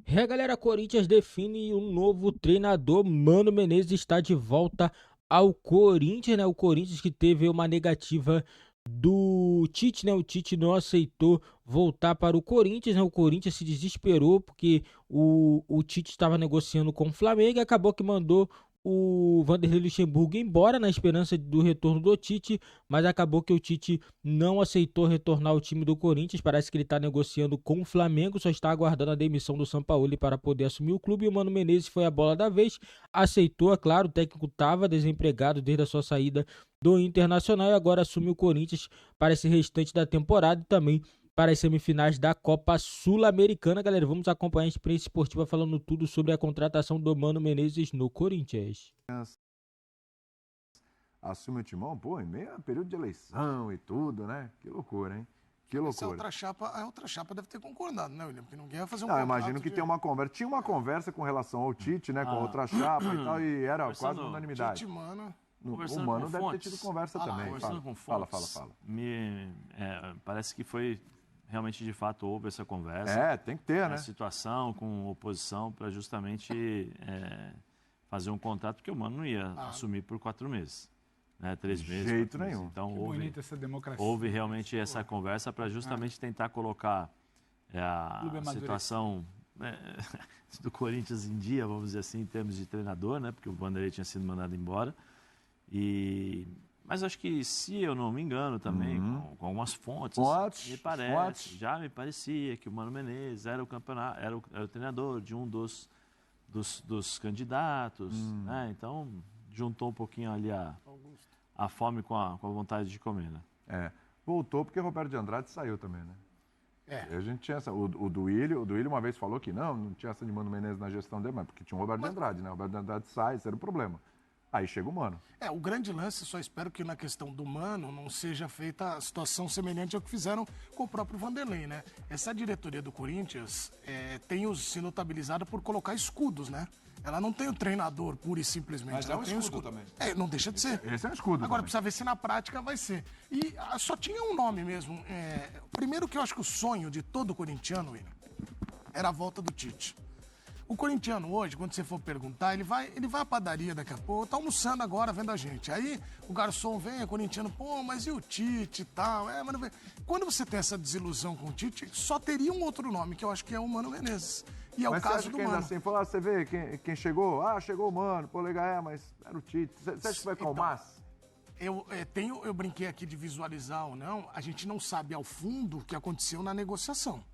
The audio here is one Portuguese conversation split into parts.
Galera, Corinthians define um novo treinador. Mano Menezes está de volta ao Corinthians, né? O Corinthians que teve uma negativa do Tite, né? O Tite não aceitou voltar para o Corinthians, né? O Corinthians se desesperou porque o Tite estava negociando com o Flamengo e acabou que mandou o Vanderlei Luxemburgo embora na esperança do retorno do Tite, mas acabou que o Tite não aceitou retornar ao time do Corinthians. Parece que ele está negociando com o Flamengo, só está aguardando a demissão do Sampaoli para poder assumir o clube. E o Mano Menezes foi a bola da vez, aceitou, é claro, o técnico estava desempregado desde a sua saída do Internacional e agora assume o Corinthians para esse restante da temporada e também para as semifinais da Copa Sul-Americana. Galera, vamos acompanhar a experiência esportiva falando tudo sobre a contratação do Mano Menezes no Corinthians. Assume o timão, pô, em meio a período de eleição e tudo, né? Que loucura, hein? Que loucura. A outra chapa deve ter concordado, né, William? Porque ninguém vai fazer um Não, eu contrato imagino que de... tem uma conversa. Tinha uma conversa com relação ao Tite, né? Com a outra chapa e tal, e era quase unanimidade. Tite, Mano... O Mano deve ter tido conversa também. Conversando com fontes, fala. Parece que foi realmente, de fato, houve essa conversa. É, tem que ter, né? A situação com oposição para justamente fazer um contrato, porque o Mano não ia assumir por 4 meses. Né, 3 meses. De jeito nenhum. Então, essa houve realmente essa conversa para justamente tentar colocar a situação do Corinthians em dia, vamos dizer assim, em termos de treinador, né, porque o Vanderlei tinha sido mandado embora. Mas acho que, se eu não me engano também, com algumas fontes, já me parecia que o Mano Menezes era o treinador de um dos candidatos, né? Então juntou um pouquinho ali a fome com a vontade de comer, né? Voltou porque Roberto de Andrade saiu também, né? A gente tinha essa, o Duílio uma vez falou que não tinha essa de Mano Menezes na gestão dele, mas porque tinha o Roberto de Andrade, né? O Roberto de Andrade sai, esse era o problema. Aí chega o Mano. O grande lance, só espero que na questão do Mano não seja feita a situação semelhante ao que fizeram com o próprio Vanderlei, né? Essa diretoria do Corinthians tem se notabilizada por colocar escudos, né? Ela não tem o treinador pura e simplesmente. Mas ela é um tem escudo também. Não deixa de ser. Esse é um escudo. Agora, também. precisa ver se na prática vai ser. E só tinha um nome mesmo. Primeiro que eu acho que o sonho de todo corintiano, William, era a volta do Tite. O corintiano hoje, quando você for perguntar, ele vai à padaria daqui a pouco, tá almoçando agora vendo a gente. Aí o garçom vem, o corintiano, pô, mas e o Tite e tal? Mas não vem. Quando você tem essa desilusão com o Tite, só teria um outro nome, que eu acho que é o Mano Menezes. E é o caso do Mano. Assim, você vê quem chegou? Chegou o Mano, pô, legal, mas era o Tite. Você acha que vai calmar? Eu brinquei aqui de visualizar ou não, a gente não sabe ao fundo o que aconteceu na negociação.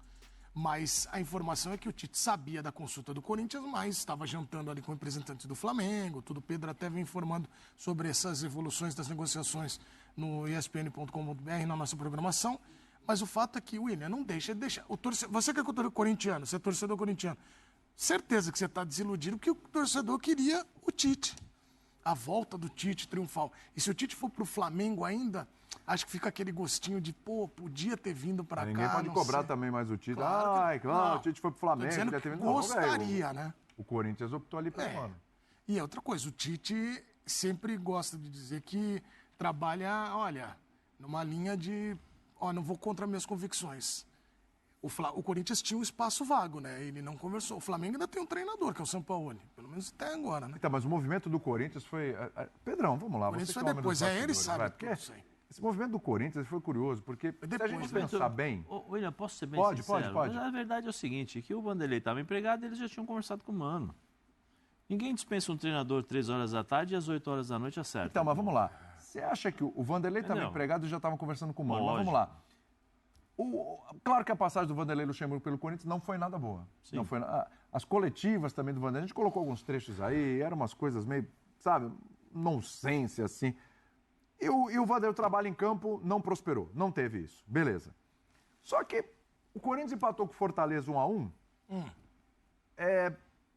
Mas a informação é que o Tite sabia da consulta do Corinthians, mas estava jantando ali com representantes do Flamengo, tudo. O Pedro até vem informando sobre essas evoluções das negociações no espn.com.br, na nossa programação. Mas o fato é que, William, não deixa. Você que é corintiano, você é torcedor corintiano, certeza que você está desiludido porque o torcedor queria o Tite. A volta do Tite triunfal. E se o Tite for pro Flamengo ainda, acho que fica aquele gostinho de, pô, podia ter vindo para cá. Ninguém pode cobrar também mais o Tite. Claro o Tite foi pro Flamengo. Dizendo que gostaria, né? O Corinthians optou ali pelo Mano. E outra coisa, o Tite sempre gosta de dizer que trabalha, olha, numa linha de, não vou contra minhas convicções. O Corinthians tinha um espaço vago, né? Ele não conversou. O Flamengo ainda tem um treinador, que é o Sampaoli. Pelo menos até agora, né? Então, mas o movimento do Corinthians foi... Pedrão, vamos lá. O Corinthians foi depois. Ele sabe tudo isso aí. Esse movimento do Corinthians foi curioso, porque se a gente pensar bem... William, posso ser bem sincero? Pode. Mas a verdade é o seguinte, que o Vanderlei estava empregado e eles já tinham conversado com o Mano. Ninguém dispensa um treinador 3 horas da tarde e às 8 horas da noite acerta. Então, mas vamos lá. Você acha que o Vanderlei estava empregado e já estavam conversando com o Mano? Mas vamos lá. Claro que a passagem do Vanderlei Luxemburgo pelo Corinthians não foi nada boa. Não foi, as coletivas também do Vanderlei, a gente colocou alguns trechos aí, eram umas coisas meio, sabe, nonsense, assim. E o Vanderlei, o trabalho em campo, não prosperou, não teve isso. Beleza. Só que o Corinthians empatou com o Fortaleza 1-1.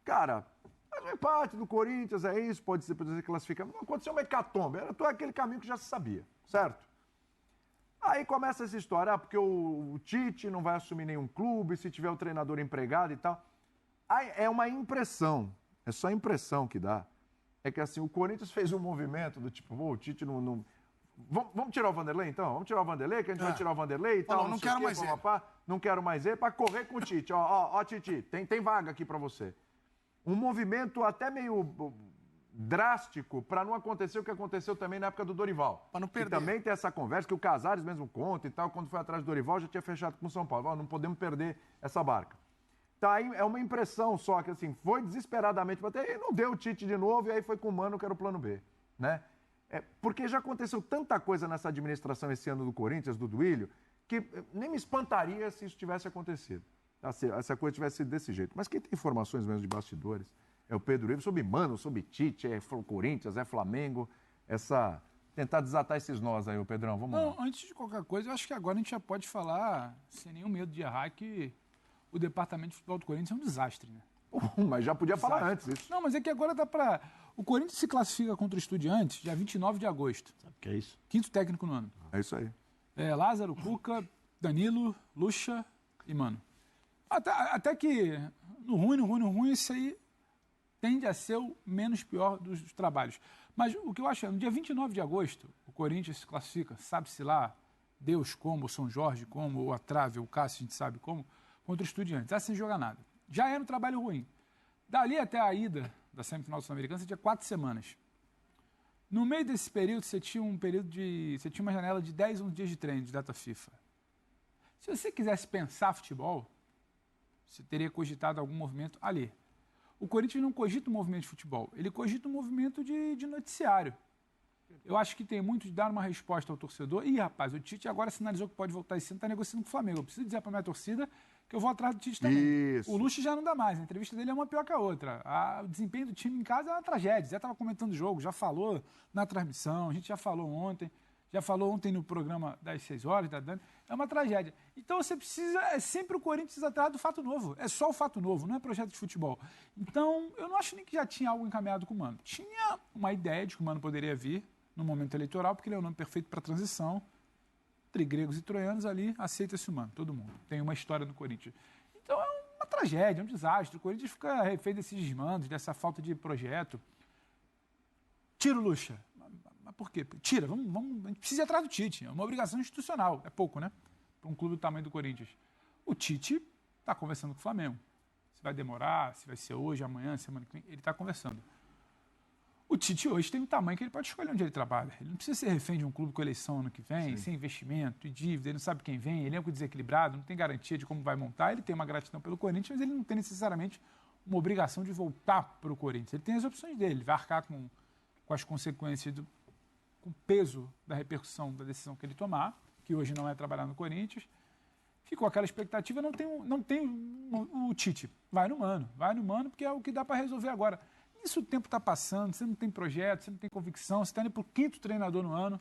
Cara, mas o empate do Corinthians é isso, pode ser classificar. Não aconteceu uma hecatombe, era todo aquele caminho que já se sabia, certo? Aí começa essa história, porque o Tite não vai assumir nenhum clube, se tiver o treinador empregado e tal. Aí é uma impressão, é só a impressão que dá. É que assim, o Corinthians fez um movimento do tipo, o Tite não Vamos tirar o Vanderlei, então? Vamos tirar o Vanderlei, que a gente vai tirar o Vanderlei e tal. Não quero mais ele. Não quero mais ele, para correr com o Tite. Ó, Tite, tem vaga aqui para você. Um movimento até meio drástico para não acontecer o que aconteceu também na época do Dorival. Para não perder. E também tem essa conversa que o Casares mesmo conta e tal, quando foi atrás do Dorival já tinha fechado com o São Paulo. Não podemos perder essa barca. Tá aí, é uma impressão só que assim, foi desesperadamente bater e não deu o Tite de novo e aí foi com o Mano que era o plano B, né? Porque já aconteceu tanta coisa nessa administração esse ano do Corinthians, do Duílio, que nem me espantaria se isso tivesse acontecido. Se a coisa tivesse sido desse jeito. Mas quem tem informações mesmo de bastidores é o Pedro Ivo, sobre Mano, sobre Tite, é Corinthians, é Flamengo, tentar desatar esses nós aí, o Pedrão, vamos lá. Antes de qualquer coisa, eu acho que agora a gente já pode falar, sem nenhum medo de errar, que o departamento de futebol do Corinthians é um desastre, né? Mas já podia falar antes isso. Não, mas é que agora dá pra... O Corinthians se classifica contra o Estudiantes dia 29 de agosto. Sabe o que é isso? Quinto técnico no ano. É isso aí. Lázaro, Cuca, Danilo, Lucha e Mano. Até que no ruim, isso aí tende a ser o menos pior dos trabalhos. Mas o que eu acho é, no dia 29 de agosto, o Corinthians se classifica, sabe-se lá, Deus como, São Jorge como, ou a Trave, ou o Cássio, a gente sabe como, contra o Estudiantes, sem jogar nada. Já era um trabalho ruim. Dali até a ida da semifinal sul-americana, você tinha 4 semanas. No meio desse período, você tinha uma janela de 10 a 11 dias de treino de data FIFA. Se você quisesse pensar futebol, você teria cogitado algum movimento ali. O Corinthians não cogita um movimento de futebol, ele cogita um movimento de noticiário. Eu acho que tem muito de dar uma resposta ao torcedor. Ih, rapaz, o Tite agora sinalizou que pode voltar esse ano, está negociando com o Flamengo. Eu preciso dizer para a minha torcida que eu vou atrás do Tite também. Isso. O Lucha já não dá mais, a entrevista dele é uma pior que a outra. O desempenho do time em casa é uma tragédia. Já estava comentando o jogo, já falou na transmissão, a gente já falou ontem no programa das 6 horas, da Dani. É uma tragédia. Então você precisa, é sempre o Corinthians atrás do fato novo. É só o fato novo, não é projeto de futebol. Então, eu não acho nem que já tinha algo encaminhado com o Mano. Tinha uma ideia de que o Mano poderia vir no momento eleitoral, porque ele é o nome perfeito para transição. Entre gregos e troianos ali, aceita-se o Mano, todo mundo. Tem uma história do Corinthians. Então é uma tragédia, é um desastre. O Corinthians fica refém desses desmandos, dessa falta de projeto. Tira o Lucha. Mas por quê? Tira, a gente precisa ir atrás do Tite. É uma obrigação institucional. É pouco, né? Para um clube do tamanho do Corinthians. O Tite está conversando com o Flamengo. Se vai demorar, se vai ser hoje, amanhã, semana que vem, ele está conversando. O Tite hoje tem um tamanho que ele pode escolher onde ele trabalha. Ele não precisa ser refém de um clube com eleição ano que vem, sem investimento e dívida, ele não sabe quem vem, elenco desequilibrado, não tem garantia de como vai montar. Ele tem uma gratidão pelo Corinthians, mas ele não tem necessariamente uma obrigação de voltar para o Corinthians. Ele tem as opções dele, ele vai arcar com as consequências, com o peso da repercussão da decisão que ele tomar, que hoje não é trabalhar no Corinthians. Ficou aquela expectativa, não tem o Tite. Vai no Mano, porque é o que dá para resolver agora. Isso o tempo está passando, você não tem projeto, você não tem convicção, você está indo para o 5º treinador no ano,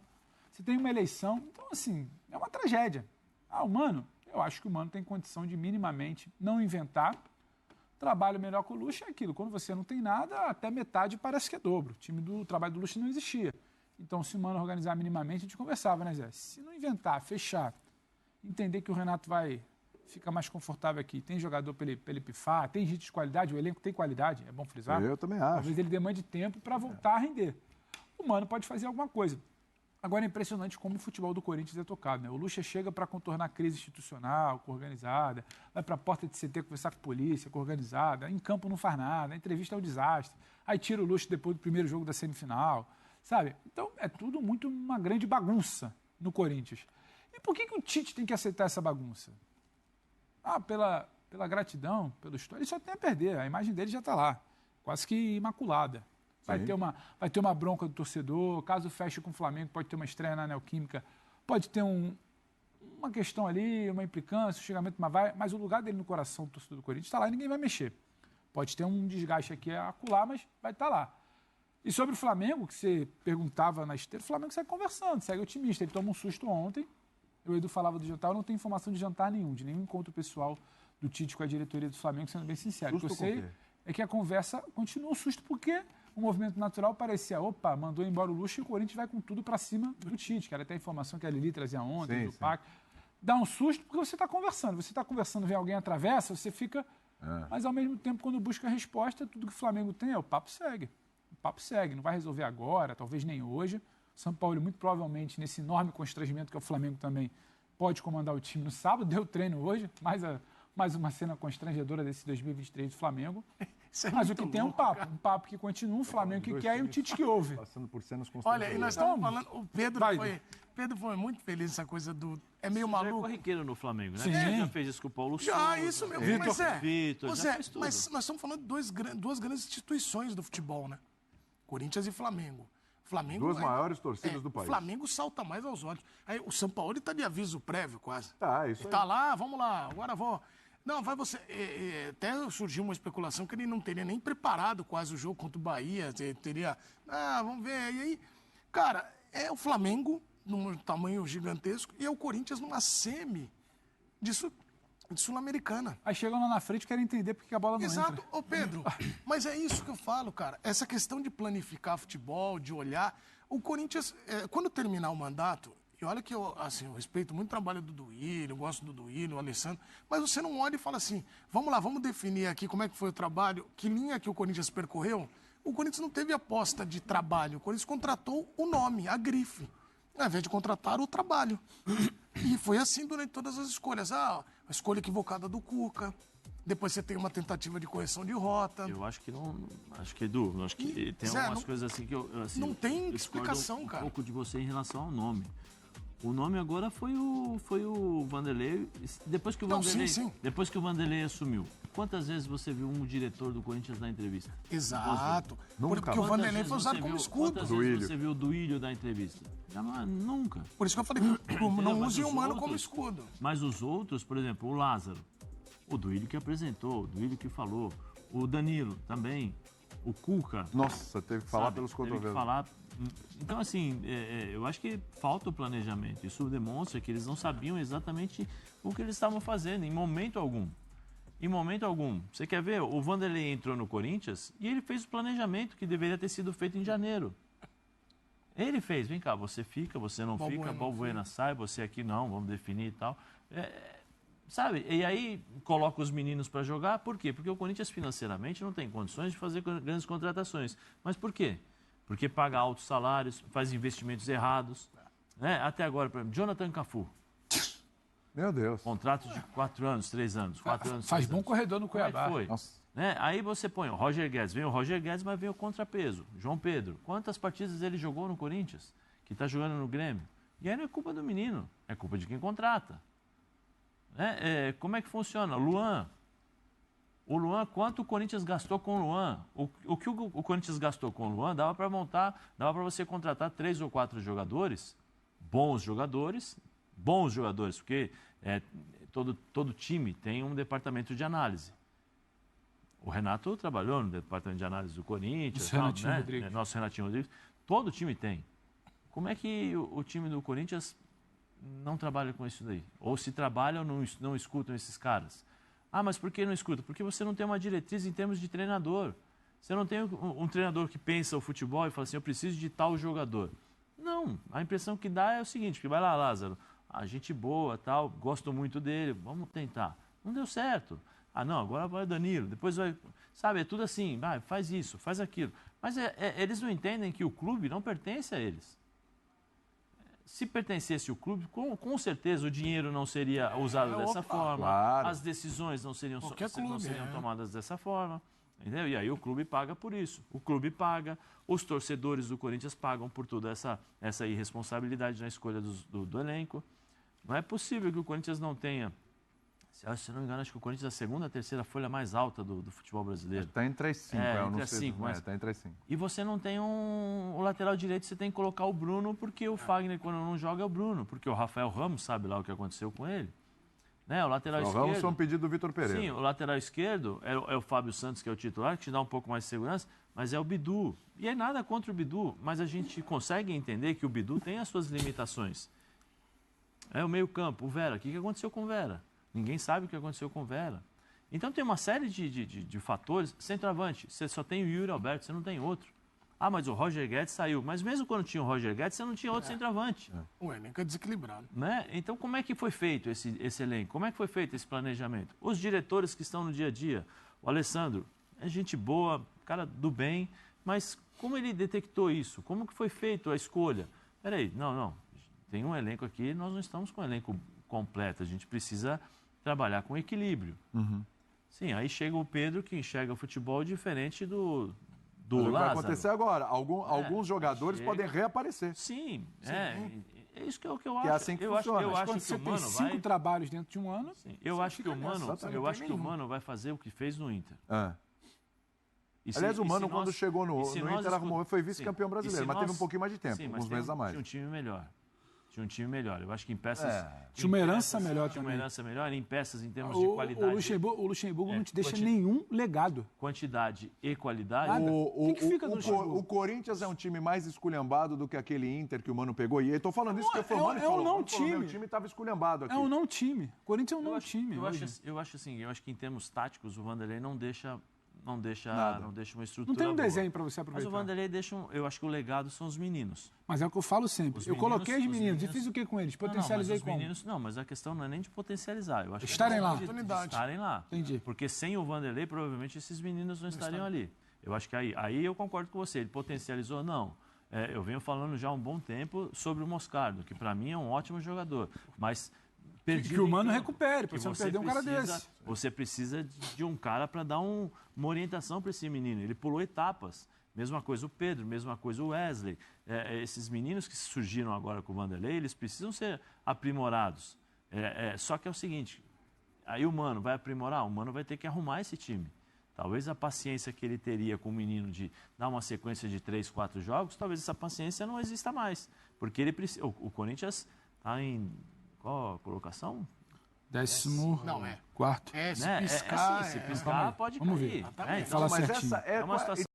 você tem uma eleição. Então, assim, é uma tragédia. O Mano, eu acho que o Mano tem condição de minimamente não inventar. Trabalho melhor com o Lucha é aquilo. Quando você não tem nada, até metade parece que é dobro. O trabalho do Lucha não existia. Então, se o Mano organizar minimamente, a gente conversava, né, Zé? Se não inventar, fechar, entender que o Renato vai ficar mais confortável aqui, tem jogador para ele pifar, tem gente de qualidade, o elenco tem qualidade, é bom frisar. Eu também acho. Talvez ele demande tempo para voltar a render. O Mano pode fazer alguma coisa. Agora é impressionante como o futebol do Corinthians é tocado, né? O Lucha chega para contornar a crise institucional, organizada, vai para a porta de CT conversar com a polícia, organizada, em campo não faz nada, a entrevista é um desastre, aí tira o Lucha depois do primeiro jogo da semifinal, sabe? Então é tudo muito uma grande bagunça no Corinthians. E por que o Tite tem que aceitar essa bagunça? Pela gratidão, pela história, ele só tem a perder, a imagem dele já está lá, quase que imaculada. Vai ter uma bronca do torcedor, caso feche com o Flamengo, pode ter uma estreia na Neoquímica, pode ter uma questão ali, uma implicância, um xingamento, mas o lugar dele no coração do torcedor do Corinthians está lá e ninguém vai mexer. Pode ter um desgaste aqui a acolá, mas vai estar lá. E sobre o Flamengo, que você perguntava na esteira, o Flamengo segue conversando, segue otimista. Ele toma um susto ontem, o Edu falava do jantar, eu não tenho informação de jantar nenhum, de nenhum encontro pessoal do Tite com a diretoria do Flamengo, sendo bem sincero. O que eu sei é que a conversa continua um susto, porque o movimento natural parecia, mandou embora o Lucha e o Corinthians vai com tudo para cima do Tite, que era até a informação que a Lili trazia ontem, do PAC. Dá um susto porque você está conversando, vem alguém atravessa, você fica... Mas ao mesmo tempo, quando busca a resposta, tudo que o Flamengo tem o papo segue. O papo segue, não vai resolver agora, talvez nem hoje. São Paulo, muito provavelmente, nesse enorme constrangimento que é o Flamengo também, pode comandar o time no sábado. Deu treino hoje, mais uma cena constrangedora desse 2023 do Flamengo. Mas o que tem é um papo que continua, um Flamengo que quer e o Tite que ouve. Passando por cenas constrangedoras. Olha, e nós estamos falando, o Pedro foi muito feliz nessa coisa do... É meio maluco. É corriqueiro no Flamengo, né? Sim. Ele já fez isso com o Paulo Souza. Já, isso mesmo. Vitor, já fez tudo. Mas nós estamos falando de duas grandes instituições do futebol, né? Corinthians e Flamengo. Duas maiores torcidas do país. O Flamengo salta mais aos olhos. Aí o São Paulo está de aviso prévio, quase. Isso aí. Tá lá, vamos lá, agora vou... Não, vai você... até surgiu uma especulação que ele não teria nem preparado quase o jogo contra o Bahia. Teria... vamos ver. E aí, cara, é o Flamengo num tamanho gigantesco e é o Corinthians numa semi de Sul-Americana. Aí chegam lá na frente e querem entender porque a bola não entra. Exato. Ô, Pedro, mas é isso que eu falo, cara. Essa questão de planificar futebol, de olhar... O Corinthians, quando terminar o mandato... E olha que eu respeito muito o trabalho do Duílio, eu gosto do Duílio, do Alessandro, mas você não olha e fala assim, vamos lá, vamos definir aqui como é que foi o trabalho, que linha que o Corinthians percorreu. O Corinthians não teve aposta de trabalho, o Corinthians contratou o nome, a grife, ao invés de contratar o trabalho. E foi assim durante todas as escolhas. A escolha equivocada do Cuca, depois você tem uma tentativa de correção de rota. Eu acho que não. Acho que, Edu, acho que tem algumas coisas assim que eu. Assim, não tem explicação, cara. Um pouco de você em relação ao nome. O nome agora foi o Vanderlei. Depois que o Vanderlei assumiu, quantas vezes você viu um diretor do Corinthians na entrevista? Exato. Porque o Vanderlei foi usado como escudo. Quantas vezes você viu o Duílio na entrevista? Nunca. Por isso que eu falei que não use o humano como escudo. Mas os outros, por exemplo, o Lázaro, o Duílio que apresentou, o Duílio que falou, o Danilo também, o Cuca. Nossa, teve que falar pelos cotovelos. Teve que falar. Então, assim, eu acho que falta o planejamento. Isso demonstra que eles não sabiam exatamente o que eles estavam fazendo, em momento algum. Em momento algum. Você quer ver? O Vanderlei entrou no Corinthians e ele fez o planejamento que deveria ter sido feito em janeiro. Ele fez, vem cá, você fica, você não fica, Balbuena sai, você aqui não, vamos definir e tal. Sabe? E aí coloca os meninos para jogar, por quê? Porque o Corinthians financeiramente não tem condições de fazer grandes contratações. Mas por quê? Porque paga altos salários, faz investimentos errados. Né? Até agora, por exemplo, Jonathan Cafu. Meu Deus. Contrato de 4 anos, 3 anos. 4 anos, faz bom anos. Corredor no Cuiabá. Foi? Né? Aí você põe o Roger Guedes. Vem o Roger Guedes, mas vem o contrapeso. João Pedro. Quantas partidas ele jogou no Corinthians? Que está jogando no Grêmio. E aí não é culpa do menino, é culpa de quem contrata. Como é que funciona? Luan. O Luan, quanto o Corinthians gastou com o Luan? O que o Corinthians gastou com o Luan dava para você contratar 3 ou 4 jogadores, bons jogadores, porque todo time tem um departamento de análise. O Renato trabalhou no departamento de análise do Corinthians, nosso Renatinho Rodrigues. Todo time tem. Como é que o time do Corinthians não trabalha com isso daí? Ou se trabalham, não escutam esses caras? Mas por que não escuta? Porque você não tem uma diretriz em termos de treinador. Você não tem um treinador que pensa o futebol e fala assim, eu preciso de tal jogador. Não, a impressão que dá é o seguinte, que vai lá, Lázaro, gente boa, tal, gosto muito dele, vamos tentar. Não deu certo. Não, agora vai o Danilo, depois vai... Sabe, é tudo assim, faz isso, faz aquilo. Mas eles não entendem que o clube não pertence a eles. Se pertencesse o clube, com certeza o dinheiro não seria usado dessa forma, claro. As decisões não seriam tomadas dessa forma, entendeu? E aí o clube paga por isso. O clube paga, os torcedores do Corinthians pagam por toda essa irresponsabilidade na escolha do elenco. Não é possível que o Corinthians não tenha... Se não me engano, acho que o Corinthians é a segunda, a terceira folha mais alta do futebol brasileiro. Está entre as 5, entre as 5. Está entre as 5. E você não tem o lateral direito, você tem que colocar o Bruno, porque o Fagner, quando não joga, é o Bruno. Porque o Rafael Ramos sabe lá o que aconteceu com ele. Né? O lateral esquerdo... O Ramos foi um pedido do Vitor Pereira. Sim, o lateral esquerdo é o Fábio Santos, que é o titular, que te dá um pouco mais de segurança, mas é o Bidu. E é nada contra o Bidu, mas a gente consegue entender que o Bidu tem as suas limitações. É o meio-campo, o Vera. O que aconteceu com o Vera? Ninguém sabe o que aconteceu com o Vera. Então tem uma série de fatores. Centroavante, você só tem o Yuri Alberto, você não tem outro. Mas o Roger Guedes saiu. Mas mesmo quando tinha o Roger Guedes, você não tinha outro centroavante. O elenco é desequilibrado. Né? Então como é que foi feito esse elenco? Como é que foi feito esse planejamento? Os diretores que estão no dia a dia. O Alessandro é gente boa, cara do bem, mas como ele detectou isso? Como que foi feito a escolha? peraí, não. Tem um elenco aqui, nós não estamos com um elenco completo. A gente precisa trabalhar com equilíbrio. Sim, aí chega o Pedro que enxerga o futebol diferente do Lázaro. Vai acontecer agora. Alguns jogadores podem reaparecer. Sim, é isso que eu acho. É assim que funciona. Eu acho Quando que você o tem Mano 5 trabalhos dentro de um ano... Sim, eu acho que o Mano vai fazer o que fez no Inter. Aliás, o Mano, quando chegou no Inter, foi vice-campeão brasileiro, mas teve um pouquinho mais de tempo, sim, uns meses a mais. Tinha um time melhor. Eu acho que em peças... Tinha uma herança melhor Tinha também. uma herança melhor, em peças, em termos de qualidade. O Luxemburgo não te deixa nenhum legado. Quantidade e qualidade. O que fica no Luxemburgo? O Corinthians é um time mais esculhambado do que aquele Inter que o Mano pegou. E eu tô falando isso porque foi o Mano que falou. É um não time. O time estava esculhambado aqui. É um não time. O Corinthians é um não time. Eu acho que em termos táticos o Vanderlei não deixa uma estrutura. Não tem um boa. desenho para você aproveitar. Mas o Vanderlei deixa eu acho que o legado são os meninos. Mas é o que eu falo sempre. Eu coloquei os meninos e fiz o que com eles? Potencializei como? Não, mas a questão não é nem de potencializar. Eu acho estarem lá. Estarem lá. Entendi. Porque sem o Vanderlei, provavelmente esses meninos não estariam ali. Eu acho que aí eu concordo com você. Ele potencializou? Não. Eu venho falando já há um bom tempo sobre o Moscardo, que para mim é um ótimo jogador. Mas que o Mano recupere, para você não perder um cara desse. Você precisa de um cara para dar uma orientação para esse menino. Ele pulou etapas. Mesma coisa o Pedro, mesma coisa o Wesley. Esses meninos que surgiram agora com o Vanderlei, eles precisam ser aprimorados. Só que é o seguinte, aí o Mano vai aprimorar, o Mano vai ter que arrumar esse time. Talvez a paciência que ele teria com o menino de dar uma sequência de 3, 4 jogos, talvez essa paciência não exista mais. Porque ele precisa. O Corinthians está em qual a colocação? 14º. Não, é. Se piscar, pode Vamos cair. Ver. Então, mas essa é uma situação.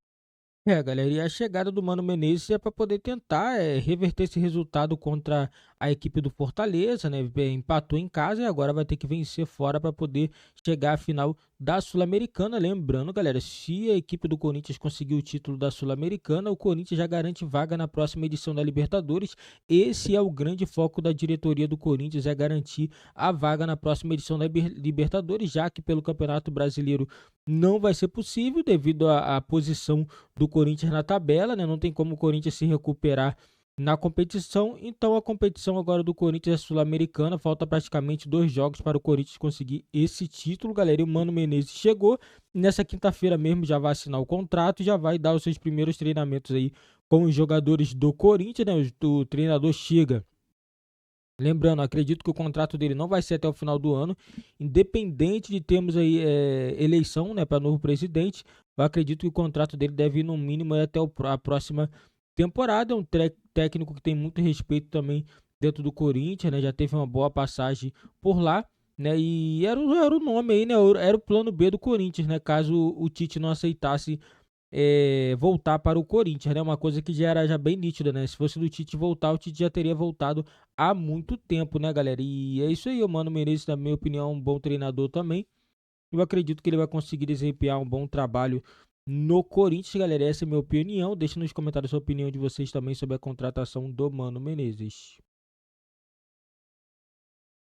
Galera, e a chegada do Mano Menezes é para poder tentar reverter esse resultado contra a equipe do Fortaleza, né? Empatou em casa e agora vai ter que vencer fora para poder chegar à final da Sul-Americana. Lembrando, galera, se a equipe do Corinthians conseguir o título da Sul-Americana, o Corinthians já garante vaga na próxima edição da Libertadores. Esse é o grande foco da diretoria do Corinthians, é garantir a vaga na próxima edição da Libertadores, já que pelo Campeonato Brasileiro não vai ser possível devido à posição do Corinthians na tabela, né? Não tem como o Corinthians se recuperar na competição. Então a competição agora do Corinthians é sul-americana, falta praticamente 2 jogos para o Corinthians conseguir esse título, galera. E o Mano Menezes chegou, nessa quinta-feira mesmo já vai assinar o contrato e já vai dar os seus primeiros treinamentos aí com os jogadores do Corinthians, né? O treinador chega. Lembrando, acredito que o contrato dele não vai ser até o final do ano, independente de termos aí eleição, né, para novo presidente. Eu acredito que o contrato dele deve ir no mínimo até a próxima temporada. É um técnico que tem muito respeito também dentro do Corinthians, né, já teve uma boa passagem por lá, né, e era o nome aí, né, era o plano B do Corinthians, né, caso o Tite não aceitasse voltar para o Corinthians, né? Uma coisa que já era bem nítida, né? Se fosse do Tite voltar, o Tite já teria voltado há muito tempo, né, galera? E é isso aí, o Mano Menezes, na minha opinião, é um bom treinador também. Eu acredito que ele vai conseguir desempenhar um bom trabalho no Corinthians, galera. Essa é a minha opinião. Deixa nos comentários a opinião de vocês também sobre a contratação do Mano Menezes.